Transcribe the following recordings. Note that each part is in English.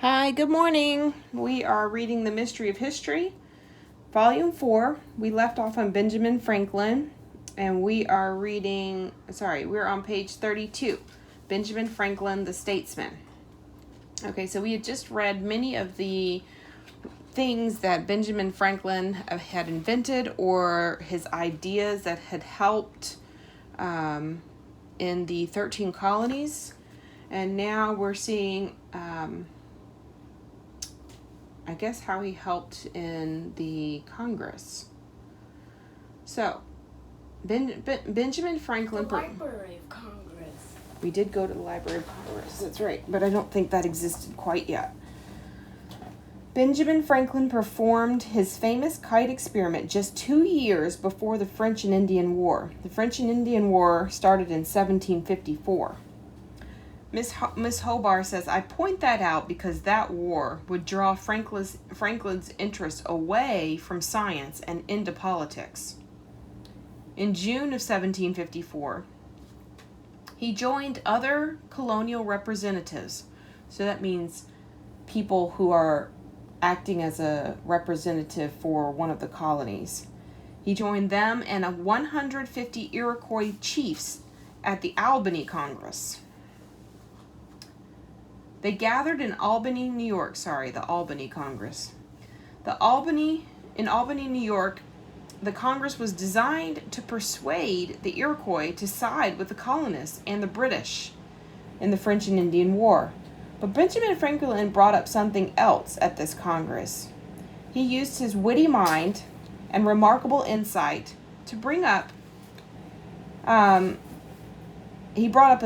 Hi, good morning. We are reading The Mystery of History, Volume 4. We left off on Benjamin Franklin, and we're on page 32, Benjamin Franklin, the Statesman. Okay, so we had just read many of the things that Benjamin Franklin had invented or his ideas that had helped in the 13 colonies. And now we're seeing I guess how he helped in the Congress. So, Benjamin Franklin... The Library of Congress. We did go to the Library of Congress, that's right, but I don't think that existed quite yet. Benjamin Franklin performed his famous kite experiment just 2 years before the French and Indian War. The French and Indian War started in 1754. Miss Hobart says, I point that out because that war would draw Franklin's interest away from science and into politics. In June of 1754, he joined other colonial representatives. So that means people who are acting as a representative for one of the colonies. He joined them and 150 Iroquois chiefs at the Albany Congress. They gathered in Albany, New York. The Albany Congress. In Albany, New York, the Congress was designed to persuade the Iroquois to side with the colonists and the British in the French and Indian War. But Benjamin Franklin brought up something else at this Congress. He used his witty mind and remarkable insight to bring up he brought up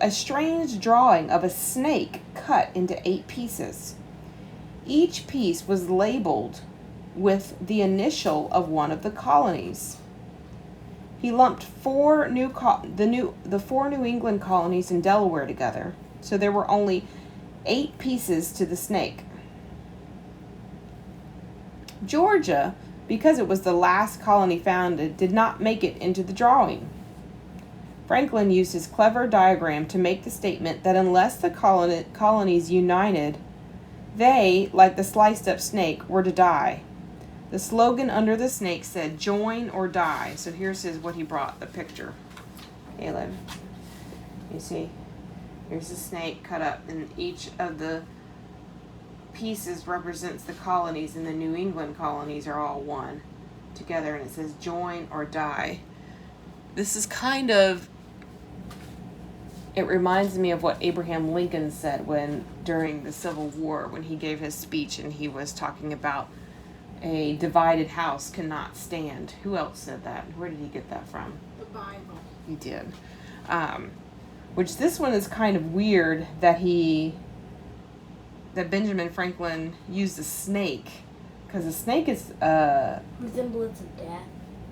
a strange drawing of a snake cut into 8 pieces. Each piece was labeled with the initial of one of the colonies. He lumped the 4 New England colonies in Delaware together, so there were only 8 pieces to the snake. Georgia, because it was the last colony founded, did not make it into the drawing. Franklin used his clever diagram to make the statement that unless the colonies united, they, like the sliced-up snake, were to die. The slogan under the snake said, "Join or die." So here's what he brought, the picture. Caleb, you see, here's the snake cut up, and each of the pieces represents the colonies, and the New England colonies are all one together, and it says, "Join or die." This is kind of... It reminds me of what Abraham Lincoln said during the Civil War, when he gave his speech and he was talking about a divided house cannot stand. Who else said that? Where did he get that from? The Bible. He did. Which this one is kind of weird that Benjamin Franklin used a snake, because a snake is resemblance of death.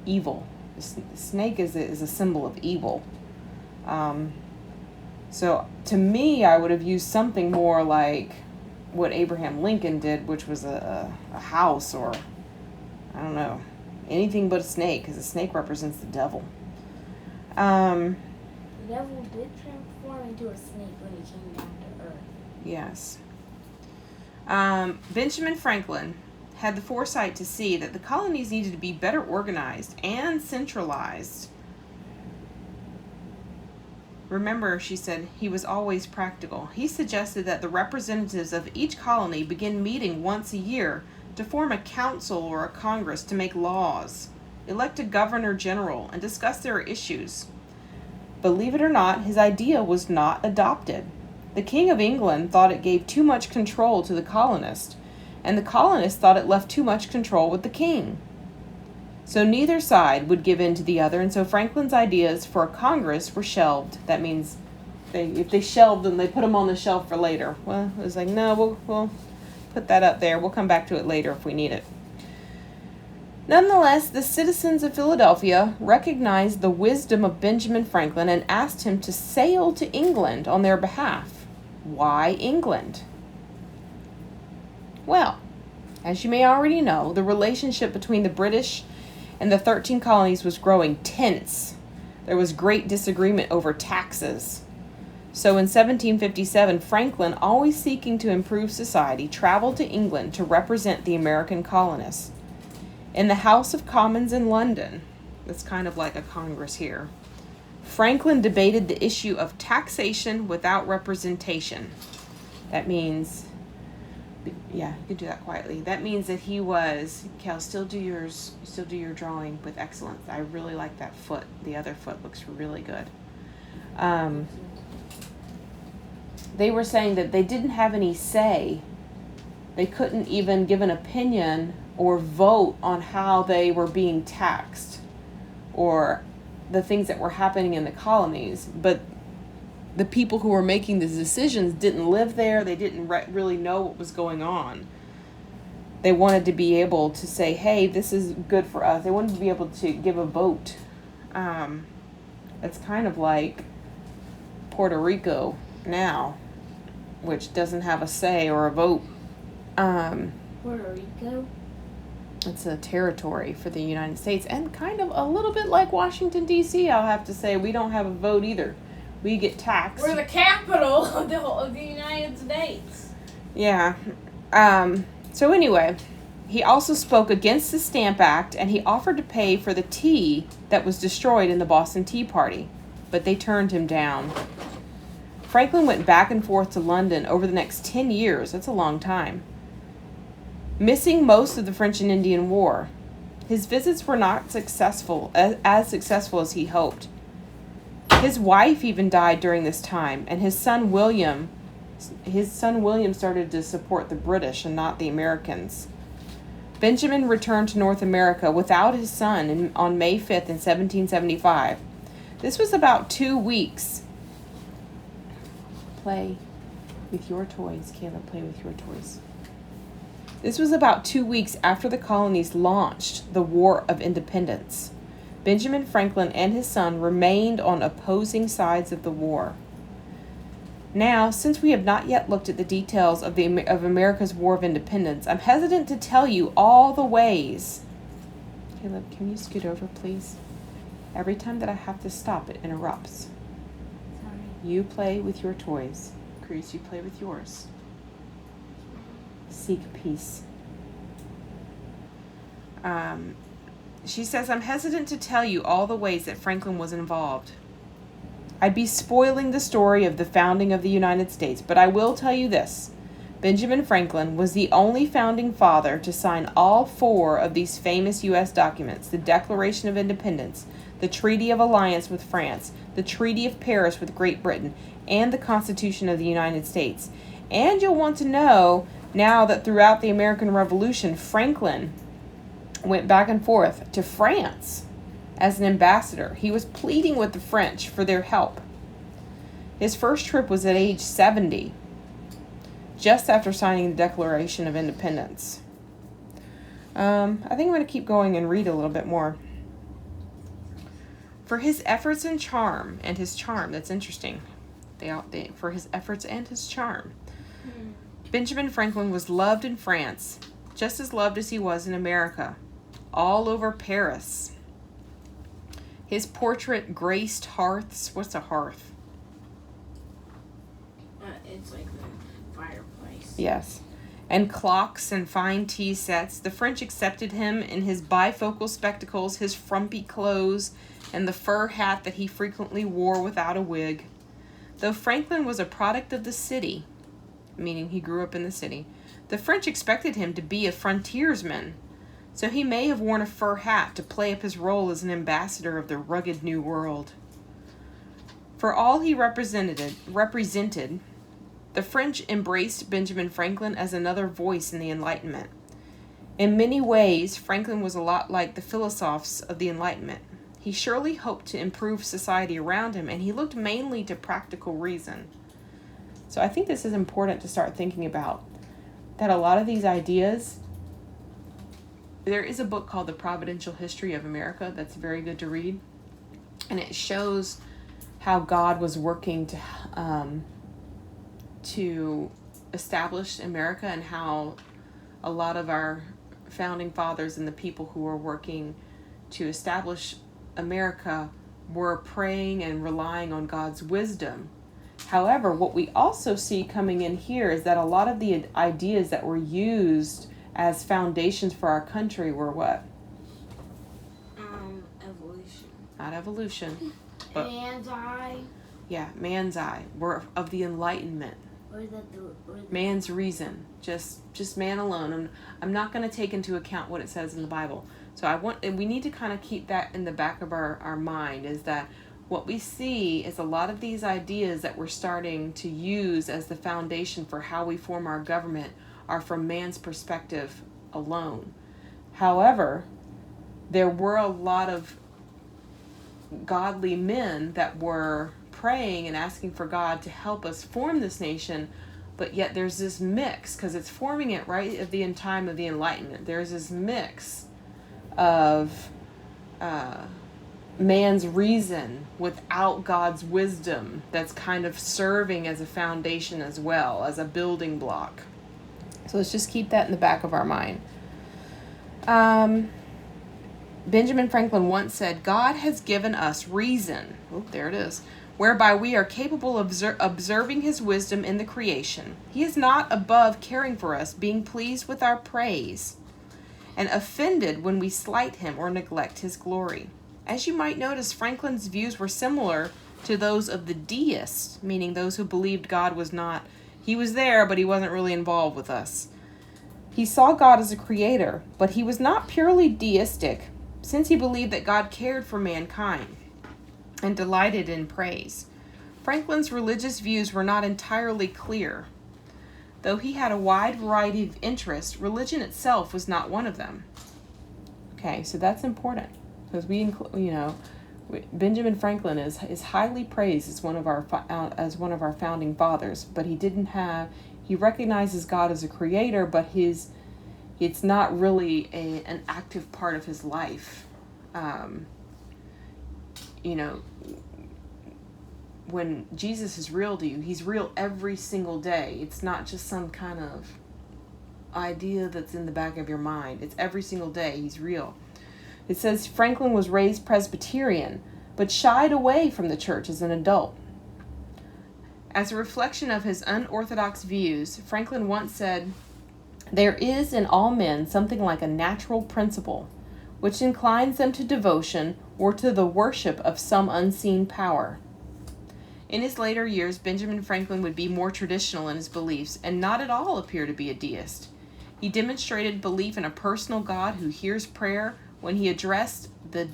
Evil. The snake is a symbol of evil. So to me, I would have used something more like what Abraham Lincoln did, which was a house, or I don't know, anything but a snake, because a snake represents the devil. The devil did transform into a snake when he came down to earth. Yes. Benjamin Franklin had the foresight to see that the colonies needed to be better organized and centralized. Remember, she said, he was always practical. He suggested that the representatives of each colony begin meeting once a year to form a council or a congress to make laws, elect a governor-general, and discuss their issues. Believe it or not, his idea was not adopted. The King of England thought it gave too much control to the colonists, and the colonists thought it left too much control with the king. So neither side would give in to the other, and so Franklin's ideas for a Congress were shelved. That means if they shelved them, they put them on the shelf for later. Well, it was like, no, we'll put that up there. We'll come back to it later if we need it. Nonetheless, the citizens of Philadelphia recognized the wisdom of Benjamin Franklin and asked him to sail to England on their behalf. Why England? Well, as you may already know, the relationship between the British and the 13 colonies was growing tense. There was great disagreement over taxes. So in 1757, Franklin, always seeking to improve society, traveled to England to represent the American colonists. In the House of Commons in London, it's kind of like a Congress here, Franklin debated the issue of taxation without representation. That means, yeah, you can do that quietly. That means that he was, Cal, still do your drawing with excellence. I really like that foot. The other foot looks really good. They were saying that they didn't have any say. They couldn't even give an opinion or vote on how they were being taxed or the things that were happening in the colonies. But the people who were making the decisions didn't live there. They didn't really know what was going on. They wanted to be able to say, hey, this is good for us. They wanted to be able to give a vote. It's kind of like Puerto Rico now, which doesn't have a say or a vote. Puerto Rico? It's a territory for the United States, and kind of a little bit like Washington, D.C., I'll have to say. We don't have a vote either. We get taxed. We're the capital of the United States. Yeah. So anyway, he also spoke against the Stamp Act, and he offered to pay for the tea that was destroyed in the Boston Tea Party, but they turned him down. Franklin went back and forth to London over the next 10 years. That's a long time. Missing most of the French and Indian War. His visits were not as successful as he hoped. His wife even died during this time, and his son William started to support the British and not the Americans. Benjamin returned to North America without his son on May 5th in 1775. This was about 2 weeks. Play with your toys, Caleb. Play with your toys. This was about 2 weeks after the colonies launched the War of Independence. Benjamin Franklin and his son remained on opposing sides of the war. Now, since we have not yet looked at the details of America's War of Independence, I'm hesitant to tell you all the ways. Caleb, can you scoot over, please? Every time that I have to stop, it interrupts. Sorry. You play with your toys. Cruz, you play with yours. Seek peace. She says, I'm hesitant to tell you all the ways that Franklin was involved. I'd be spoiling the story of the founding of the United States, but I will tell you this. Benjamin Franklin was the only founding father to sign all 4 of these famous U.S. documents: the Declaration of Independence, the Treaty of Alliance with France, the Treaty of Paris with Great Britain, and the Constitution of the United States. And you'll want to know now that throughout the American Revolution, Franklin went back and forth to France as an ambassador. He was pleading with the French for their help. His first trip was at age 70, just after signing the Declaration of Independence. I think I'm going to keep going and read a little bit more. For his efforts and charm, that's interesting. For his efforts and his charm. Benjamin Franklin was loved in France, just as loved as he was in America, all over Paris. His portrait graced hearths. What's a hearth? It's like the fireplace. Yes. And clocks and fine tea sets. The French accepted him in his bifocal spectacles, his frumpy clothes, and the fur hat that he frequently wore without a wig. Though Franklin was a product of the city, meaning he grew up in the city, the French expected him to be a frontiersman, so he may have worn a fur hat to play up his role as an ambassador of the rugged New World. For all he represented, the French embraced Benjamin Franklin as another voice in the Enlightenment. In many ways, Franklin was a lot like the philosophes of the Enlightenment. He surely hoped to improve society around him, and he looked mainly to practical reason. So I think this is important to start thinking about, that a lot of these ideas, there is a book called The Providential History of America that's very good to read, and it shows how God was working to establish America, and how a lot of our founding fathers and the people who were working to establish America were praying and relying on God's wisdom However, what we also see coming in here is that a lot of the ideas that were used as foundations for our country were what? Evolution. Not evolution. But Man's eye. yeah, man's eye. Were of the Enlightenment. Man's reason. Just man alone. I'm not going to take into account what it says in the Bible. So we need to kind of keep that in the back of our mind, is that what we see is a lot of these ideas that we're starting to use as the foundation for how we form our government are from man's perspective alone. However, there were a lot of godly men that were praying and asking for God to help us form this nation, but yet there's this mix, because it's forming it right at the time of the Enlightenment. There's this mix of man's reason without God's wisdom that's kind of serving as a foundation as well, as a building block. So let's just keep that in the back of our mind. Benjamin Franklin once said, God has given us reason, there it is, whereby we are capable of observing his wisdom in the creation. He is not above caring for us, being pleased with our praise, and offended when we slight him or neglect his glory. As you might notice, Franklin's views were similar to those of the deists, meaning those who believed God was not, he was there, but he wasn't really involved with us. He saw God as a creator, but he was not purely deistic, since he believed that God cared for mankind and delighted in praise. Franklin's religious views were not entirely clear. Though he had a wide variety of interests, religion itself was not one of them. Okay, so that's important, because Benjamin Franklin is highly praised as one of our founding fathers, but he recognizes God as a creator, but it's not really an active part of his life. When Jesus is real to you, he's real every single day. It's not just some kind of idea that's in the back of your mind. It's every single day he's real. It says Franklin was raised Presbyterian, but shied away from the church as an adult. As a reflection of his unorthodox views, Franklin once said, "There is in all men something like a natural principle, which inclines them to devotion or to the worship of some unseen power." In his later years, Benjamin Franklin would be more traditional in his beliefs and not at all appear to be a deist. He demonstrated belief in a personal God who hears prayer when he addressed the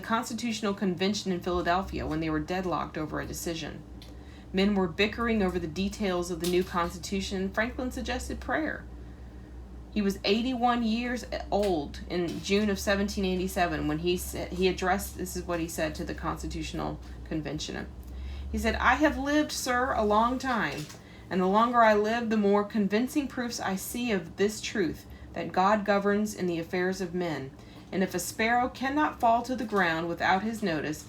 Constitutional Convention in Philadelphia when they were deadlocked over a decision. Men were bickering over the details of the new Constitution. Franklin suggested prayer. He was 81 years old in June of 1787 when he addressed, this is what he said to the Constitutional Convention. He said, "I have lived, sir, a long time, and the longer I live, the more convincing proofs I see of this truth, that God governs in the affairs of men. And if a sparrow cannot fall to the ground without his notice,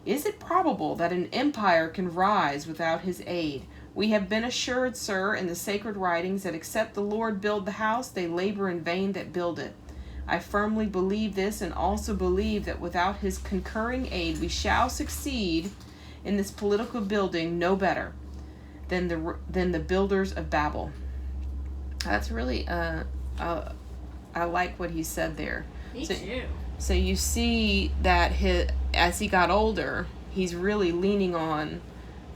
is it probable that an empire can rise without his aid? We have been assured, sir, in the sacred writings, that except the Lord build the house, they labor in vain that build it. I firmly believe this, and also believe that without his concurring aid, we shall succeed in this political building no better than the builders of Babel." That's really I like what he said there. Me too. So you see that as he got older, he's really leaning on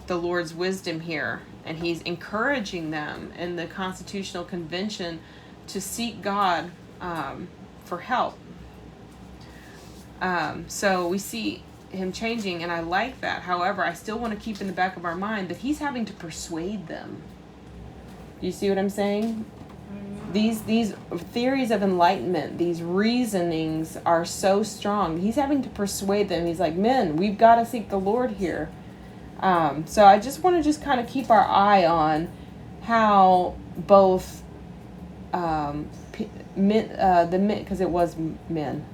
the Lord's wisdom here, and he's encouraging them in the Constitutional Convention to seek God for help. So we see him changing, and I like that. However, I still want to keep in the back of our mind that he's having to persuade them. Do you see what I'm saying? These theories of enlightenment, these reasonings are so strong. He's having to persuade them. He's like, "Men, we've got to seek the Lord here." So I just want to kind of keep our eye on how both men, because it was men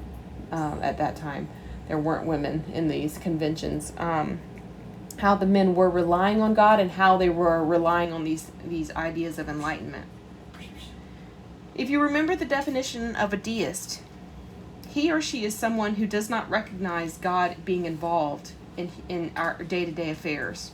at that time. There weren't women in these conventions. How the men were relying on God and how they were relying on these ideas of enlightenment. If you remember the definition of a deist, he or she is someone who does not recognize God being involved in our day-to-day affairs.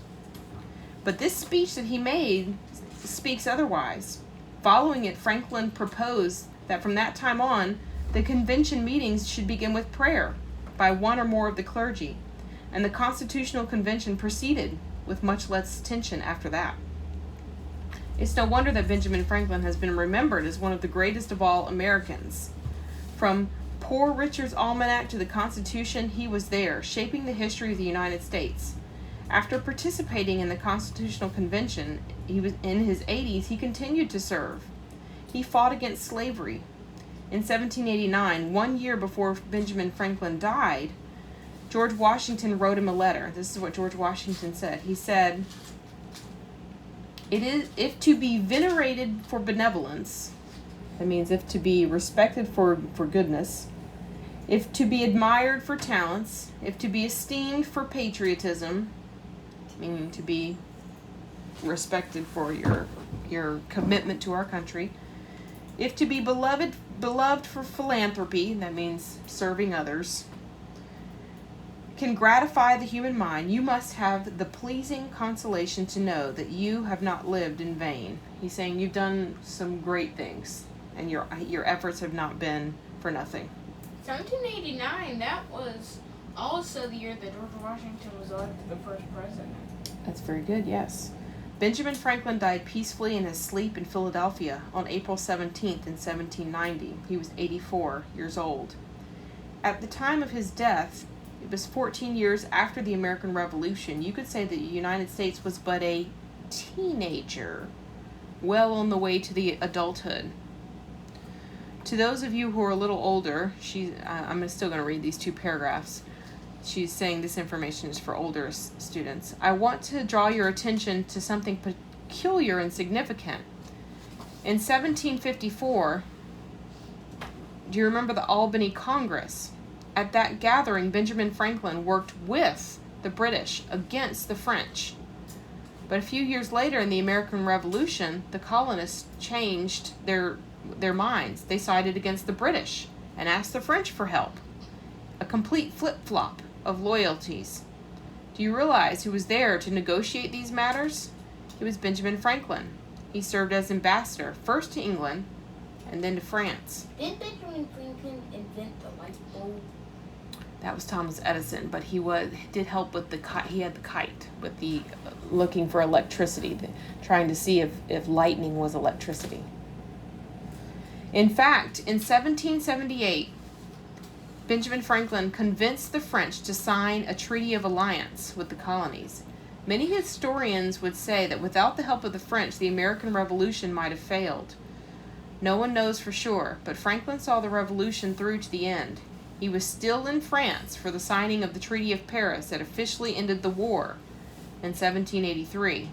But this speech that he made speaks otherwise. Following it, Franklin proposed that from that time on, the convention meetings should begin with prayer by one or more of the clergy, and the Constitutional Convention proceeded with much less tension after that. It's no wonder that Benjamin Franklin has been remembered as one of the greatest of all Americans. From Poor Richard's Almanac to the Constitution, he was there, shaping the history of the United States. After participating in the Constitutional Convention, he was in his 80s, he continued to serve. He fought against slavery. In 1789, 1 year before Benjamin Franklin died, George Washington wrote him a letter. This is what George Washington said. He said, "It is if to be venerated for benevolence," that means if to be respected for goodness, if to be admired for talents, if to be esteemed for patriotism, meaning to be respected for your commitment to our country, if to be beloved for philanthropy, that means serving others, can gratify the human mind, you must have the pleasing consolation to know that you have not lived in vain. He's saying you've done some great things, and your efforts have not been for nothing. 1789, that was also the year that George Washington was elected the first president. That's very good, yes. Benjamin Franklin died peacefully in his sleep in Philadelphia on April 17th in 1790. He was 84 years old. At the time of his death, it was 14 years after the American Revolution. You could say that the United States was but a teenager, well on the way to the adulthood. To those of you who are a little older, I'm still going to read these two paragraphs. She's saying this information is for older students. I want to draw your attention to something peculiar and significant. In 1754, do you remember the Albany Congress? At that gathering, Benjamin Franklin worked with the British against the French. But a few years later, in the American Revolution, the colonists changed their minds. They sided against the British and asked the French for help. A complete flip-flop of loyalties. Do you realize who was there to negotiate these matters? It was Benjamin Franklin. He served as ambassador, first to England and then to France. Did Benjamin Franklin invent the light bulb? That was Thomas Edison, but he did help with the kite. He had the kite with the looking for electricity, trying to see if lightning was electricity. In fact, in 1778, Benjamin Franklin convinced the French to sign a treaty of alliance with the colonies. Many historians would say that without the help of the French, the American Revolution might have failed. No one knows for sure, but Franklin saw the revolution through to the end. He was still in France for the signing of the Treaty of Paris that officially ended the war in 1783.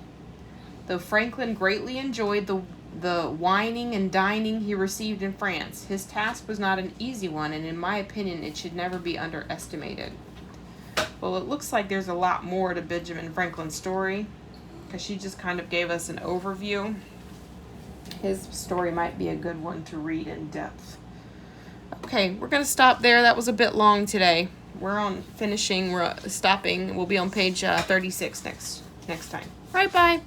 Though Franklin greatly enjoyed the wining and dining he received in France, his task was not an easy one, and in my opinion, it should never be underestimated. Well, it looks like there's a lot more to Benjamin Franklin's story, because she just kind of gave us an overview. His story might be a good one to read in depth. Okay, we're going to stop there. That was a bit long today. We're stopping. We'll be on page 36 next time. All right, bye.